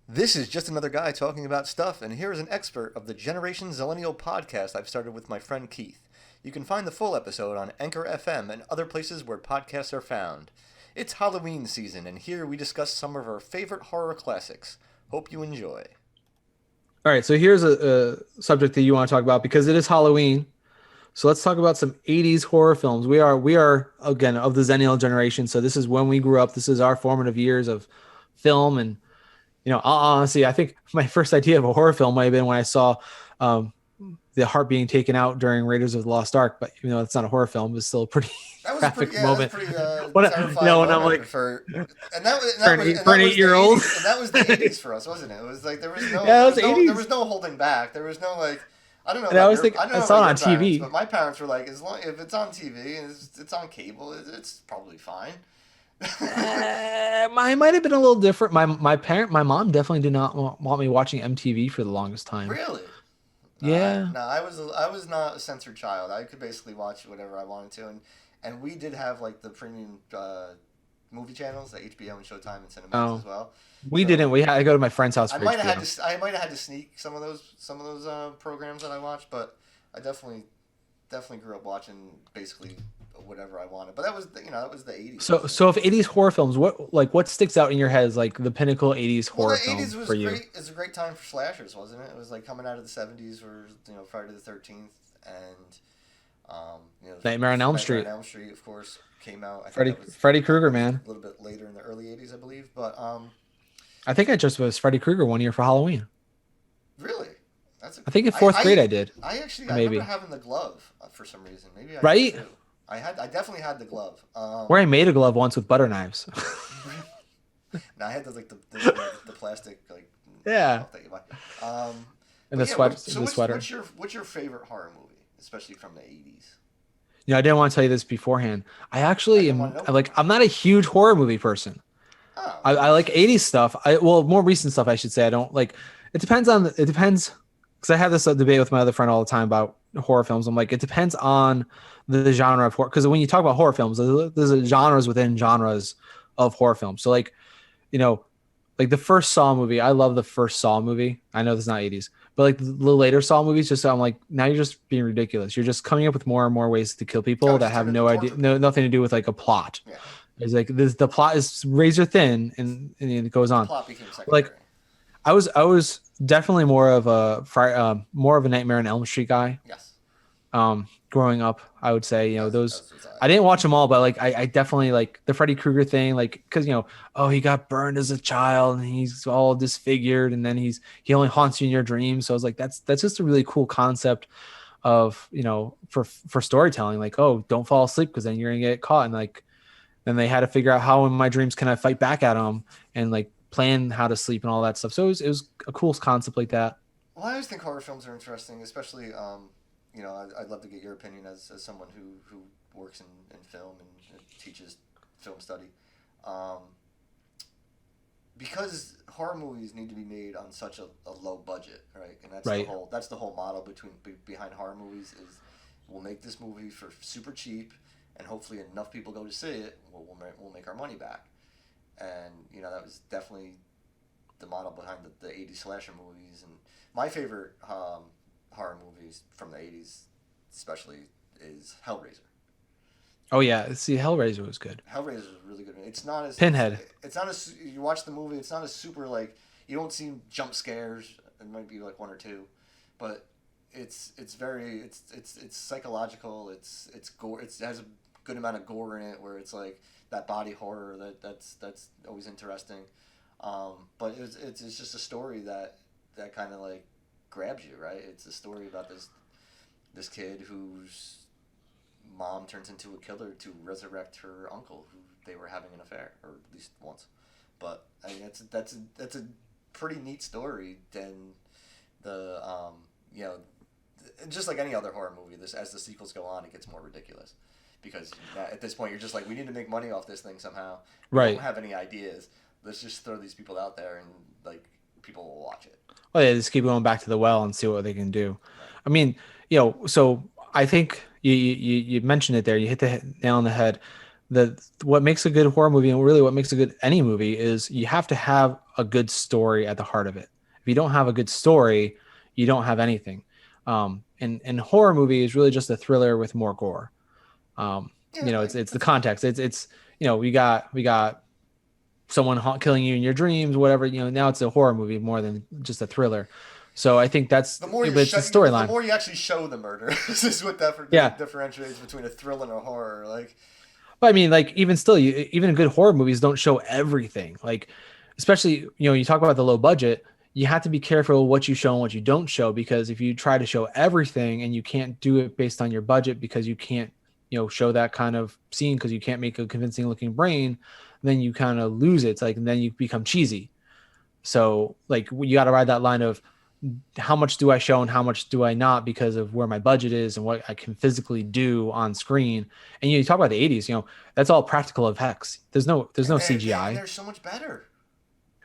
This is just another guy talking about stuff, and here is an excerpt of the Generation Xennial Podcast I've started with my friend Keith. You can find the full episode on Anchor FM and other places where podcasts are found. It's Halloween season, and here we discuss some of our favorite horror classics. Hope you enjoy. All right, so here's a subject that you want to talk about because it is Halloween. So let's talk about some 80s horror films. We are again of the Xennial generation, so this is when we grew up. This is our formative years of film, and honestly, I think my first idea of a horror film might have been when I saw the heart being taken out during Raiders of the Lost Ark. But even though it's not a horror film, it's still a pretty That was a graphic pretty, yeah, moment. that was a pretty terrifying When moment I'm like for an 8-year-old. And that was the 80s for us, wasn't it? It was like there was no, Yeah, it was there was no, 80s. there was no holding back. There was no like, I don't know. And I About was thinking, I don't I know saw it about on your parents, TV. but my parents were like, as long if it's on TV and it's on cable, it's probably fine. Mine might have been a little different. My mom definitely did not want me watching MTV for the longest time. Really? Yeah. No, I was not a censored child. I could basically watch whatever I wanted to, and we did have like the premium movie channels, the HBO and Showtime and Cinemax as well. We So didn't. We had to go to my friend's house I for might have HBO. had to I might have had to sneak some of those programs that I watched, but I definitely grew up watching basically whatever I wanted. But that was the 80s. So if 80s horror films, what sticks out in your head as like the pinnacle 80s Well, horror the film 80s was for you? great. It's a great time for slashers, wasn't it? It was like coming out of the 70s, where Friday the 13th and Nightmare on Elm Nightmare Street. on Elm Street, of course, came out. I think Freddy that was Freddy Krueger, man. a little bit later in the early 80s, I believe. But I think I just was Freddy Krueger one year for Halloween. really, I think in fourth grade I did. I Maybe. remember having the glove for some reason. Maybe I Right? did too. I definitely had the glove. Where I made a glove once with butter knives. No, I had the plastic like Yeah. stuff that you buy. And But the yeah, sweat, so the sweater. what's your favorite horror movie, especially from the 80s? I didn't want to tell you this beforehand. I I actually didn't am want to know. like I'm not a huge horror movie person. Oh, I like 80s stuff. More recent stuff, I should say. I don't like. It depends because I have this debate with my other friend all the time about horror films. I'm like, it depends on the genre of horror. Because when you talk about horror films, there's genres within genres of horror films. So like the first Saw movie, I love the first Saw movie. I know this is not 80s, but like the later Saw movies, I'm like, now you're just being ridiculous. You're just coming up with more and more ways to kill people Oh, that just have turn no into idea, torture. nothing to do with like a plot. Yeah, It's like the plot is razor thin and it goes on. plot became secondary. Like I was definitely more of a Nightmare on Elm Street guy. Yes. Growing up, I would say, those. As was I didn't watch them all, but like I definitely like the Freddy Krueger thing, like because he got burned as a child and he's all disfigured, and then he only haunts you in your dreams. So I was like, that's just a really cool concept of for storytelling. Like, oh, don't fall asleep because then you're gonna get caught, and like then they had to figure out how in my dreams can I fight back at them and like plan how to sleep and all that stuff. So it was a cool concept like that. Well, I always think horror films are interesting, especially I'd love to get your opinion as someone who works in film and teaches film study. Because horror movies need to be made on such a low budget, right? And Right. that's the whole model behind horror movies is we'll make this movie for super cheap, and hopefully enough people go to see it, we'll make our money back. And that was definitely the model behind the 80s slasher movies. And my favorite horror movies from the 80s especially is Hellraiser. Oh yeah, see, Hellraiser was good. Hellraiser is really good. It's not as Pinhead. It's not as you watch the movie. It's not as super like you don't see jump scares. It might be like one or two, but it's very it's psychological. It's gore. It has a good amount of gore in it where it's like that body horror that's always interesting. But it's just a story that kind of like grabs you, right? It's a story about this kid whose mom turns into a killer to resurrect her uncle who they were having an affair, or at least once. But I mean, that's a pretty neat story. And the just like any other horror movie, this as the sequels go on, it gets more ridiculous because at this point you're just like, we need to make money off this thing somehow. We Right. don't have any ideas. Let's just throw these people out there and like people will watch it. Oh yeah, just keep going back to the well and see what they can do. I mean, so I think you mentioned it there. You hit the nail on the head. What makes a good horror movie and really what makes a good any movie is you have to have a good story at the heart of it. If you don't have a good story, you don't have anything. And horror movie is really just a thriller with more gore. It's the context. It's we got someone killing you in your dreams, whatever. Now it's a horror movie more than just a thriller. So I think that's the more it's the storyline. The more you actually show the murder, this is what differentiates between a thriller and a horror. Like, but I mean, like even still, even good horror movies don't show everything. Like, especially you talk about the low budget. You have to be careful what you show and what you don't show, because if you try to show everything and you can't do it based on your budget because you can't show that kind of scene because you can't make a convincing looking brain, then you kind of lose it. It's like, and then you become cheesy. So like you got to ride that line of how much do I show and how much do I not, because of where my budget is and what I can physically do on screen. And you talk about the 80s, that's all practical effects. There's no CGI. And they're so much better.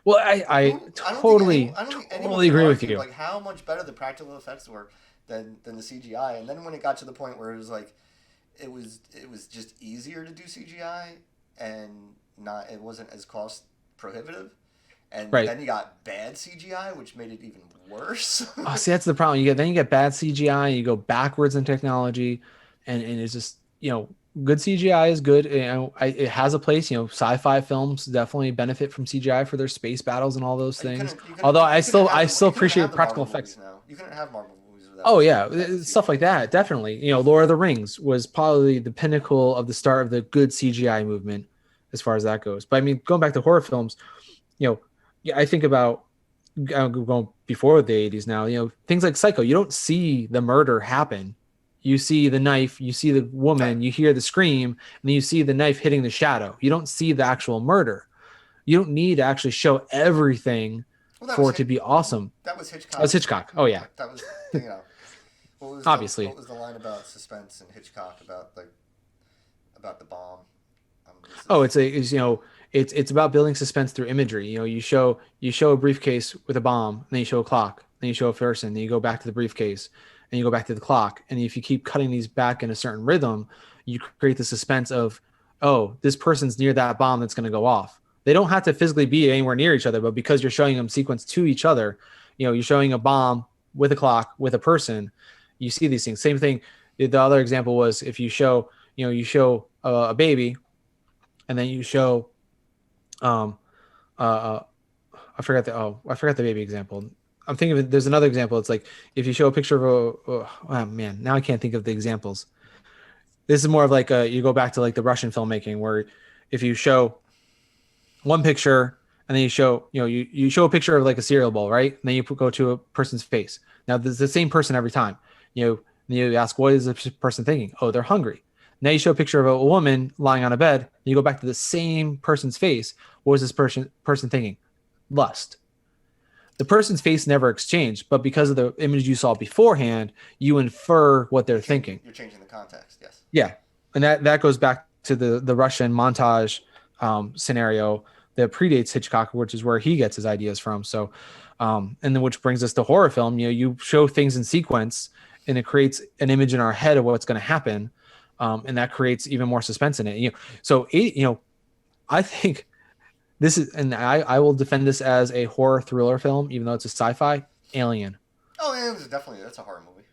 Well, I totally agree with you. Like how much better the practical effects were than the CGI. And then when it got to the point where it was like, it was just easier to do CGI and it wasn't as cost prohibitive. And then you got bad CGI, which made it even worse. Oh, see, that's the problem. You get bad CGI, and you go backwards in technology, and it's just good CGI is good. It has a place. Sci-fi films definitely benefit from CGI for their space battles and all those things. Although I still appreciate practical effects. You couldn't have Marvel movies without. Oh yeah, stuff like that. Definitely. Lord of the Rings was probably the pinnacle of the start of the good CGI movement, as far as that goes. But I mean, going back to horror films, I think about going before the 80s now, things like Psycho. You don't see the murder happen. You see the knife, you see the woman, you hear the scream, and then you see the knife hitting the shadow. You don't see the actual murder. You don't need to actually show everything for it to be awesome. That was Hitchcock. That was Hitchcock. Oh, yeah. That was, obviously. What was the line about suspense in Hitchcock about the bomb? It's about building suspense through imagery. You show a briefcase with a bomb, then you show a clock, then you show a person, then you go back to the briefcase, and you go back to the clock. And if you keep cutting these back in a certain rhythm, you create the suspense of, oh, this person's near that bomb that's going to go off. They don't have to physically be anywhere near each other, but because you're showing them sequence to each other, you're showing a bomb with a clock with a person, you see these things. Same thing. The other example was if you show, a baby, and then you show, I forgot the baby example. I'm thinking of there's another example. It's like if you show a picture of oh man, now I can't think of the examples. This is more of like you go back to like the Russian filmmaking, where if you show one picture and then you show, you show a picture of like a cereal bowl, right? And then you go to a person's face. Now there's the same person every time. You ask, what is the person thinking? Oh, they're hungry. Now you show a picture of a woman lying on a bed, and you go back to the same person's face. What was this person thinking? Lust. The person's face never exchanged, but because of the image you saw beforehand, you infer what they're thinking. You're changing the context, yes. Yeah, and that goes back to the Russian montage scenario that predates Hitchcock, which is where he gets his ideas from. So, and then which brings us to horror film. You show things in sequence, and it creates an image in our head of what's going to happen. And that creates even more suspense in it. I think this is, and I will defend this as a horror thriller film, even though it's a sci-fi. Alien. Oh, Alien that's a horror movie.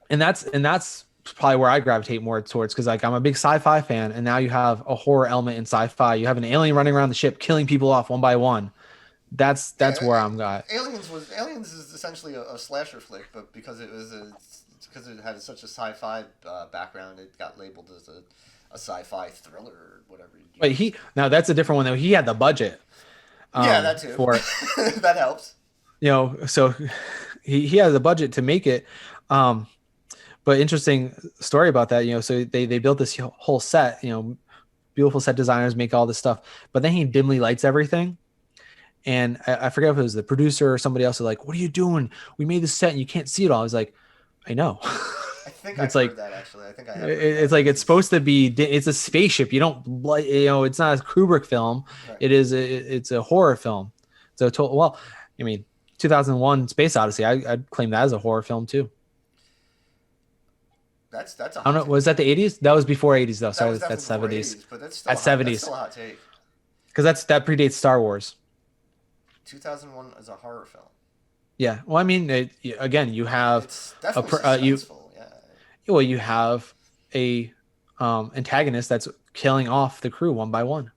And that's probably where I gravitate more towards, because like I'm a big sci-fi fan, and now you have a horror element in sci-fi. You have an alien running around the ship, killing people off one by one. That's where I'm at. Aliens is essentially a slasher flick, but because it had such a sci-fi background, it got labeled as a sci-fi thriller or whatever. But now that's a different one though. He had the budget. That too. For that helps. So he has the budget to make it. But interesting story about that. So they built this whole set. Beautiful set designers make all this stuff, but then he dimly lights everything. And I forget if it was the producer or somebody else. Like, what are you doing? We made this set and you can't see it all. I was like, I know. I think I've heard that actually. I think I have. It's like it's supposed to be. It's a spaceship. You don't. It's not a Kubrick film. Right. It's a horror film. So 2001 Space Odyssey. I'd claim that as a horror film too. That's. I don't know. Was that the 80s? That was before 80s though. Sorry, that's 70s. But that's 70s. That's still a hot take. Because that predates Star Wars. 2001 is a horror film. Yeah. Well, I mean, again, you have It's definitely suspenseful. Yeah. well, you have a antagonist that's killing off the crew one by one.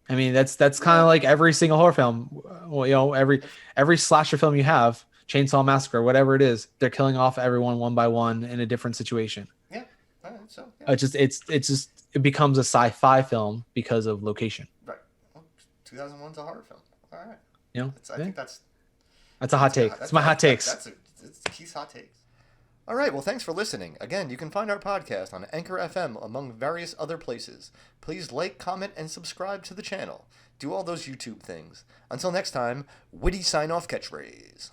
I mean, that's kind of like every single horror film. Well, you know, every slasher film you have, Chainsaw Massacre, whatever it is, they're killing off everyone one by one in a different situation. Yeah. All right. So yeah. It becomes a sci-fi film because of location. Right. Well, 2001's a horror film. All right. You know, I think that's a hot take. It's my hot takes. It's Keith's hot takes. All right, well, thanks for listening. Again, you can find our podcast on Anchor FM among various other places. Please like, comment, and subscribe to the channel. Do all those YouTube things. Until next time, witty sign-off catchphrase.